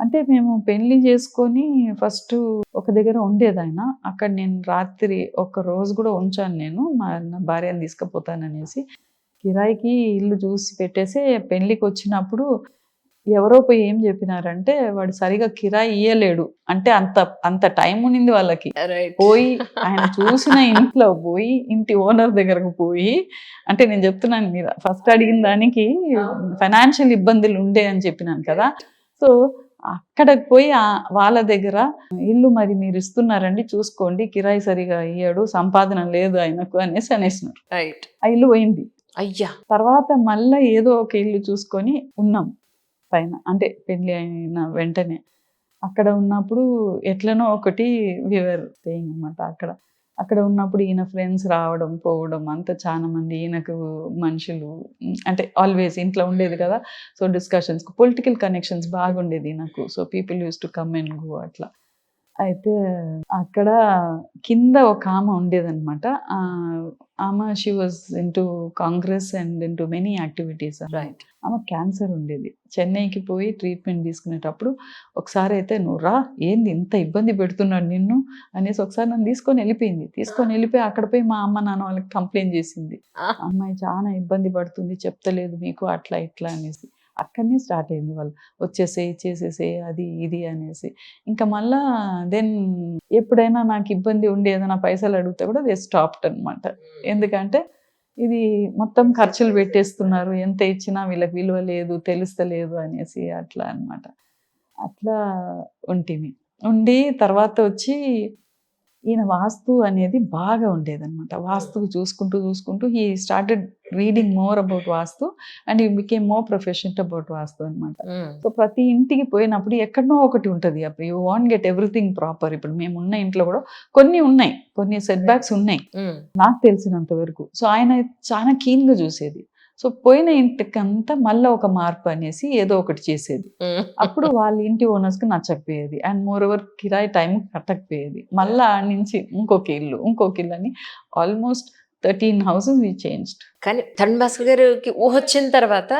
అంటే మేము పెళ్లి చేసుకొని ఫస్ట్ ఒక దగ్గర ఉండేదాయన. అక్కడ నేను రాత్రి ఒక్క రోజు కూడా ఉంచాను నేను. నా భార్యని తీసుకుపోతాననేసి. కిరాయికి ఇల్లు చూసి పెట్టేసి పెళ్ళికొచ్చినప్పుడు ఎవరో పోయి ఏం చెప్పినారంటే, వాడు సరిగ్గా కిరాయి ఇయ్యలేడు. అంటే అంత అంత టైం ఉండింది వాళ్ళకి. రైట్. పోయి ఆయన చూసిన ఇంట్లో పోయి ఇంటి ఓనర్ దగ్గరకు పోయి, అంటే నేను చెప్తున్నాను మీద ఫస్ట్ అడిగిన దానికి ఫైనాన్షియల్ ఇబ్బందులు ఉండే అని చెప్పినాను కదా. సో అక్కడికి పోయి వాళ్ళ దగ్గర ఇల్లు మరి మీరు ఇస్తున్నారండి చూసుకోండి, కిరాయి సరిగా ఇయ్యడు, సంపాదన లేదు ఆయనకు అనేసి అనేసినారు. రైట్. ఆ ఇల్లు పోయింది. అయ్యా. తర్వాత మళ్ళీ ఏదో ఒక ఇల్లు చూసుకొని ఉన్నాం పైన, అంటే పెళ్లి అయిన వెంటనే. అక్కడ ఉన్నప్పుడు ఎట్లనో ఒకటి వివర్ స్టేయింగ్ అనమాట. అక్కడ ఉన్నప్పుడు ఈయన ఫ్రెండ్స్ రావడం పోవడం అంతా చాలా మంది, ఈయనకు మనుషులు అంటే ఆల్వేస్ ఇంట్లో ఉండేది కదా. సో డిస్కషన్స్, పొలిటికల్ కనెక్షన్స్ బాగుండేది నాకు. So people use to come and go అట్లా. అయితే అక్కడ కింద ఒక ఆమె ఉండేదన్నమాట. ఆమె she was into Congress and into many activities. Right. ఆమె క్యాన్సర్ ఉండేది. చెన్నైకి పోయి ట్రీట్మెంట్ తీసుకునేటప్పుడు ఒకసారి అయితే, నువ్వు రా, ఏంది ఇంత ఇబ్బంది పెడుతున్నాడు నిన్ను అనేసి ఒకసారి నన్ను తీసుకొని వెళ్ళిపోయి అక్కడ పోయి మా అమ్మ నాన్న వాళ్ళకి కంప్లైంట్ చేసింది. అమ్మాయి చాలా ఇబ్బంది పడుతుంది, చెప్తలేదు మీకు అట్లా ఇట్లా అనేసి. అక్కడనే స్టార్ట్ అయింది వాళ్ళు చేసేసే అది ఇది అనేసి. ఇంకా మళ్ళా దెన్ ఎప్పుడైనా నాకు ఇబ్బంది ఉండి ఏదైనా పైసలు అడిగితే కూడా దే స్టాప్డ్ అనమాట. ఎందుకంటే ఇది మొత్తం ఖర్చులు పెట్టేస్తున్నారు, ఎంత ఇచ్చినా వీళ్ళకి విలువ లేదు, తెలుస్తలేదు అనేసి అట్లా అనమాట. అట్లా ఉండి తర్వాత వచ్చి ఈయన వాస్తు అనేది బాగా ఉండేదన్నమాట. వాస్తువు చూసుకుంటూ he started reading more about vastu and he became more professional about vastu అనమాట. సో ప్రతి ఇంటికి పోయినప్పుడు ఎక్కడనో ఒకటి ఉంటుంది. అప్పుడు you want get everything proper. ఇప్పుడు మేము ఉన్న ఇంట్లో కూడా కొన్ని సెట్ బ్యాక్స్ ఉన్నాయి నాకు తెలిసినంత వరకు. సో ఆయన చాలా కీన్గా చూసేది. సో పోయిన ఇంటికంతా మళ్ళీ ఒక మార్పు అనేసి ఏదో ఒకటి చేసేది. అప్పుడు వాళ్ళ ఇంటి ఓనర్స్కి నచ్చకపోయేది అండ్ మోర్ ఓవర్ కిరాయి టైం కట్టకపోయేది. మళ్ళీ ఆడ నుంచి ఇంకొక ఇల్లు అని ఆల్మోస్ట్ 13 houses we changed. కానీ తరుణ్ భాస్కర్ గారికి ఊహ వచ్చిన తర్వాత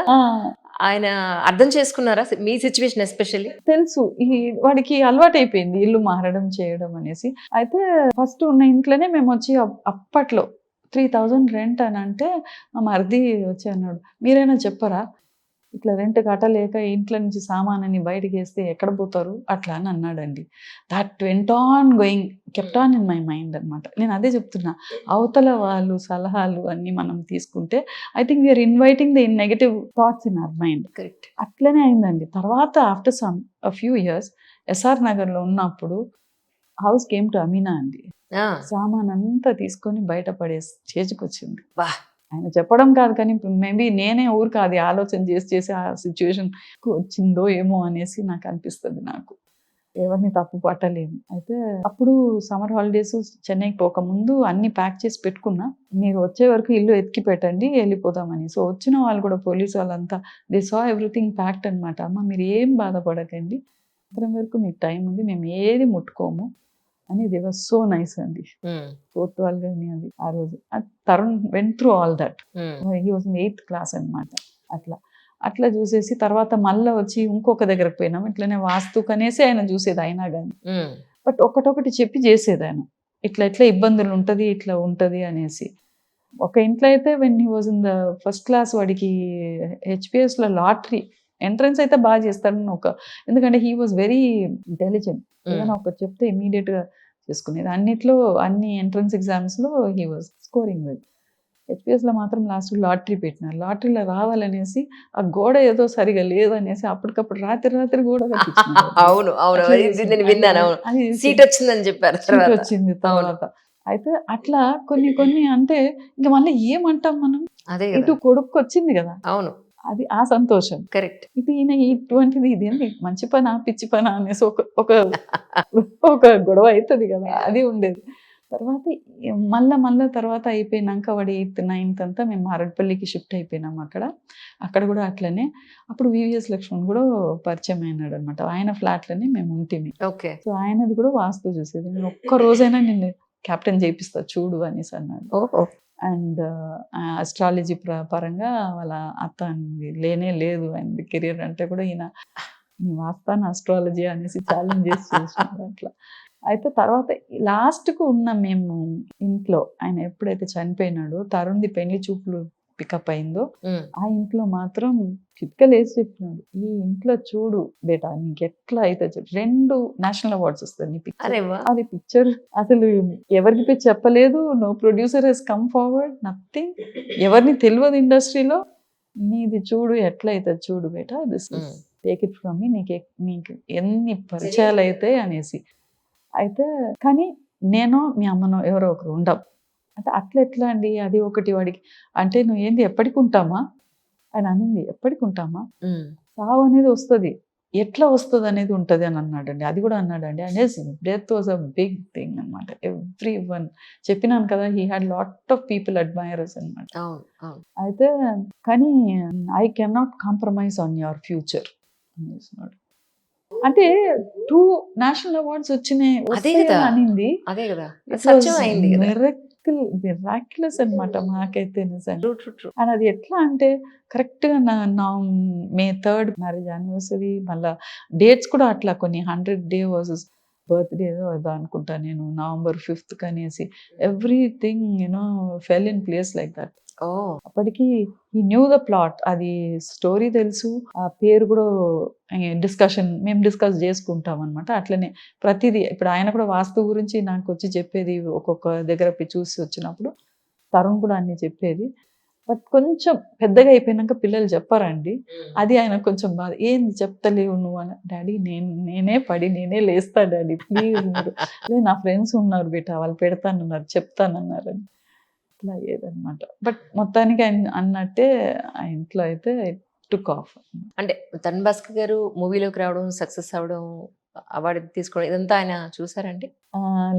ఆయన అర్థం చేసుకున్నారా మీ సిచ్యువేషన్? ఎస్పెషల్లీ తెలుసు, వాడికి అలవాటు అయిపోయింది ఇల్లు మారడం చేయడం అనేసి. అయితే ఫస్ట్ ఉన్న ఇంట్లోనే మేము వచ్చి అప్పట్లో 3000 రెంట్ అని అంటే మా మరిది వచ్చి అన్నాడు, మీరైనా చెప్పరా ఇట్లా రెంట్ కట్టలేక ఇంట్లో నుంచి సామాన్ని బయటకి వేస్తే ఎక్కడ పోతారు అట్లా అని అన్నాడండి. That went on going, kept on in my mind అనమాట. నేను అదే చెప్తున్నా, అవతల వాళ్ళు సలహాలు అన్నీ మనం తీసుకుంటే I think we are inviting the negative thoughts in our mind. Correct. అట్లనే అయిందండి. తర్వాత ఆఫ్టర్ ఫ్యూ ఇయర్స్ ఎస్ఆర్ నగర్లో ఉన్నప్పుడు హౌస్ కేమ్ టు అమీనా అండి. సామాన్ అంతా తీసుకొని బయట పడే స్టేజ్కి వచ్చింది. ఆయన చెప్పడం కాదు కానీ మేబీ నేనే ఊరికి అది ఆలోచన చేసి ఆ సిచ్యువేషన్కి వచ్చిందో ఏమో అనేసి నాకు అనిపిస్తుంది. నాకు ఎవరిని తప్పు పట్టలేము. అయితే అప్పుడు సమ్మర్ హాలిడేస్ చెన్నైకి పోకముందు అన్ని ప్యాక్ చేసి పెట్టుకున్నా, మీరు వచ్చే వరకు ఇల్లు ఎత్తికి పెట్టండి వెళ్ళిపోదామని. సో వచ్చిన వాళ్ళు కూడా పోలీసు వాళ్ళంతా దే సా ఎవ్రీథింగ్ ప్యాక్డ్ అనమాట. అమ్మ మీరు ఏం బాధపడకండి, అప్పటి వరకు మీకు టైం ఉంది, మేము ఏది ముట్టుకోము అని. దే వాజ్ సో నైస్ అండి. కోర్టువాల్ కానీ అది ఆ రోజు Tarun went through all that. He was in 8th class అనమాట. అట్లా చూసేసి తర్వాత మళ్ళీ వచ్చి ఇంకొక దగ్గరకు పోయినాం. ఇట్లనే వాస్తు కనేసి ఆయన చూసేది అయినా కానీ, బట్ ఒకటొకటి చెప్పి చేసేది ఆయన. ఇట్లా ఇబ్బందులు ఉంటుంది, ఇట్లా ఉంటుంది అనేసి. ఒక ఇంట్లో అయితే when he was in the first class వాడికి HPSలో లాటరీ ఎంట్రన్స్ అయితే బాగా చేస్తాడని ఎందుకంటే హీ వాజ్ వెరీ ఇంటెలిజెంట్. ఏదైనా ఒకటి చెప్తే ఇమీడియట్గా చేసుకునేది. అన్ని ఎంట్రన్స్ ఎగ్జామ్స్లో హీ వాజ్ స్కోరింగ్ వెల్. HPSలో మాత్రం లాస్ట్ లాటరీ పెట్టినారు. లాటరీలో రావాలనేసి ఆ గోడ ఏదో సరిగా లేదనేసి అప్పటికప్పుడు రాత్రి గోడ సీట్ వచ్చిందని చెప్పారు. వచ్చింది తర్వాత. అయితే అట్లా కొన్ని అంటే ఇంకా మళ్ళీ ఏమంటాం మనం, ఇటు కొడుకు వచ్చింది కదా, అవును, అది ఆ సంతోషం. కరెక్ట్. ఇది ఈయన ఇటువంటిది ఇదేంటి మంచి పనా పిచ్చి పనా అనేసి ఒక గొడవ అవుతుంది కదా, అది ఉండేది. తర్వాత మళ్ళా తర్వాత అయిపోయినాక వాడి 8th 9th అంతా మేము మారడ్పల్లికి షిఫ్ట్ అయిపోయినాం. అక్కడ కూడా అట్లనే అప్పుడు VVS లక్ష్మణ్ కూడా పరిచయం అయినాడు అనమాట. ఆయన ఫ్లాట్లోనే మేము ఉంటిమి. ఓకే. సో ఆయనది కూడా వాస్తు చూసేది. నేను ఒక్క రోజైనా నిన్ను క్యాప్టెన్ చేపిస్తా చూడు అనేసి అన్నాడు. అండ్ అస్ట్రాలజీ పరంగా వాళ్ళ అత్త లేనే లేదు, ఆయన కెరియర్ అంటే కూడా ఈయన నీ వాస్తాను ఆస్ట్రాలజీ అనేసి ఛాలెంజ్ చేసి చేసినాడు అట్లా. అయితే తర్వాత లాస్ట్కు ఉన్న మేము ఇంట్లో ఆయన ఎప్పుడైతే చనిపోయినాడో తరుణ్ది పెళ్లి చూపులు పికప్ అయిందో ఆ ఇంట్లో మాత్రం చిట్కలేసి చెప్పినాడు, ఈ ఇంట్లో చూడు బేటా నీకు ఎట్లా అయితే చూడు 2 నేషనల్ అవార్డ్స్ వస్తుంది నీ పిక్చర్. అది పిక్చర్ అసలు ఎవరికి పోయి చెప్పలేదు, no producer has come forward, nothing, ఎవరిని తెలియదు ఇండస్ట్రీలో. నీది చూడు ఎట్లా అవుతుంది చూడు బేటా, this take it from me, నీకు ఎన్ని పరిచయాలు అయితే అనేసి. అయితే కానీ నేను మీ అమ్మను ఎవరో ఒకరు ఉండం అంటే అట్లా ఎట్లా అండి, అది ఒకటి వాడికి అంటే నువ్వు ఏంది ఎప్పటికి ఉంటామా అని అనింది. ఎప్పటికి ఉంటామా, సావు అనేది వస్తుంది, ఎట్లా వస్తుంది అనేది ఉంటుంది అని అన్నాడండి. అది కూడా అన్నాడండి. And death was a big thing అనమాట. ఎవ్రీ వన్ చెప్పినాను కదా, he had lot of people admirers అనమాట. అయితే కానీ I can not compromise on your future అనేసినాడు. అంటే 2 నేషనల్ అవార్డ్స్ వచ్చినాయి అనింది. మిరాక్యులస్ అనమాట మాకైతే నిజంగా. అండ్ అది ఎట్లా అంటే కరెక్ట్ గా నా May 3rd మ్యారేజ్ యానివర్సరీ, మళ్ళా డేట్స్ కూడా అట్లా కొన్ని 100 డే వర్సెస్ బర్త్డే ఏదో అనుకుంటా నేను, November 5th అనేసి everything you know fell in place like that. అప్పటికి ఈ న్యూ ద ప్లాట్, అది స్టోరీ తెలుసు, ఆ పేరు కూడా మేము డిస్కస్ చేసుకుంటాం అనమాట. అట్లనే ప్రతిదీ ఇప్పుడు ఆయన కూడా వాస్తు గురించి నాకు వచ్చి చెప్పేది, ఒక్కొక్క దగ్గర చూసి వచ్చినప్పుడు తరుణ్ కూడా అన్ని చెప్పేది. బట్ కొంచెం పెద్దగా అయిపోయినాక పిల్లలు చెప్పారండి, అది ఆయన కొంచెం బాధ. ఏంది చెప్తలేవు నువ్వు అని. డాడీ నేనే లేస్తా డాడీ ప్లీజ్, మీరు నా ఫ్రెండ్స్ ఉన్నారు బేటా, వాళ్ళు పెడతానన్నారు చెప్తానన్నారని ఇట్లా ఏదనమాట. బట్ మొత్తానికి ఆయన అన్నట్టే ఆ ఇంట్లో అయితే టుక్ ఆఫ్. అంటే తరుణ్ భాస్కర్ గారు మూవీలోకి రావడం, సక్సెస్ అవ్వడం, అవార్డు తీసుకోవడం ఇదంతా ఆయన చూసారండి?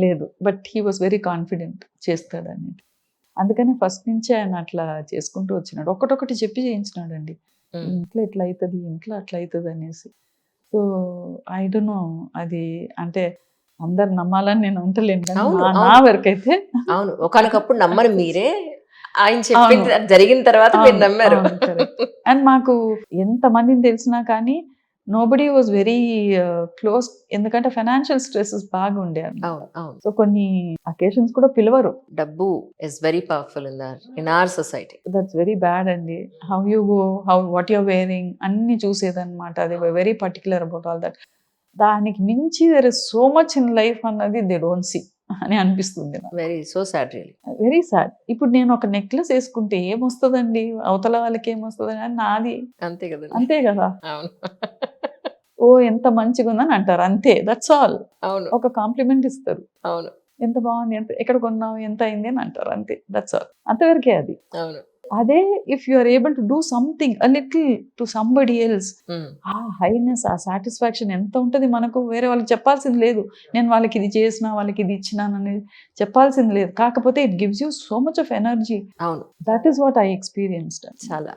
లేదు, but he was very confident చేస్తాడని. అందుకని ఫస్ట్ నుంచి ఆయన అట్లా చేసుకుంటూ వచ్చినాడు, ఒకటొకటి చెప్పి చేయించినాడండి. ఇంట్లో ఇట్లా అవుతుంది, ఇంట్లో అట్లా అవుతుంది అనేసి. సో ఐ డోంట్ నో, అది అంటే అందరు నమ్మాలని నేను ఉంటలేను, నా వరకు అయితే. అవును, ఒకనొకప్పుడు నమ్మరు మీరే, ఆయన చెప్పింది జరిగిన తర్వాత మీరు నమ్మారు. అండ్ మాకు ఎంత మందిని తెలిసినా కానీ నోబడీ వాజ్ వెరీ క్లోజ్, ఎందుకంటే ఫైనాన్షియల్ స్ట్రెసెస్ బాగా ఉండే. సో కొన్ని అకేషన్స్ కూడా పిలవరు. డబ్బు is very powerful in our society. That's very bad అండి. How you go, what your wearing అన్ని చూసేదన్నమాట. అది very particular about all that. దానికి మించి there is so much in life అన్నది దే డోంట్ సీ అని అనిపిస్తుంది. Very sad. ఇప్పుడు నేను ఒక నెక్లెస్ వేసుకుంటే ఏమొస్తుందండి, అవతల వాళ్ళకి ఏమొస్తుందని, అని నాది అంతే కదా. ఓ ఎంత మంచిగా ఉందని అంటారు అంతే, దట్స్ ఆల్. ఒక కాంప్లిమెంట్ ఇస్తారు, ఎంత బాగుంది, ఎంత ఎక్కడ కొన్నావు, ఎంత అయింది అని అంటారు అంతే, దట్స్ ఆల్. అంతవరకే అది. అదే if you are able to do something a little to somebody else, ఆ హైనెస్, ఆ సాటిస్ఫాక్షన్ ఎంత ఉంటుంది మనకు. వేరే వాళ్ళకి చెప్పాల్సింది లేదు, నేను వాళ్ళకి ఇది చేసిన, వాళ్ళకి ఇది ఇచ్చినాను అనేది చెప్పాల్సింది లేదు. కాకపోతే it gives you so much of energy. That is what I experienced. చాలా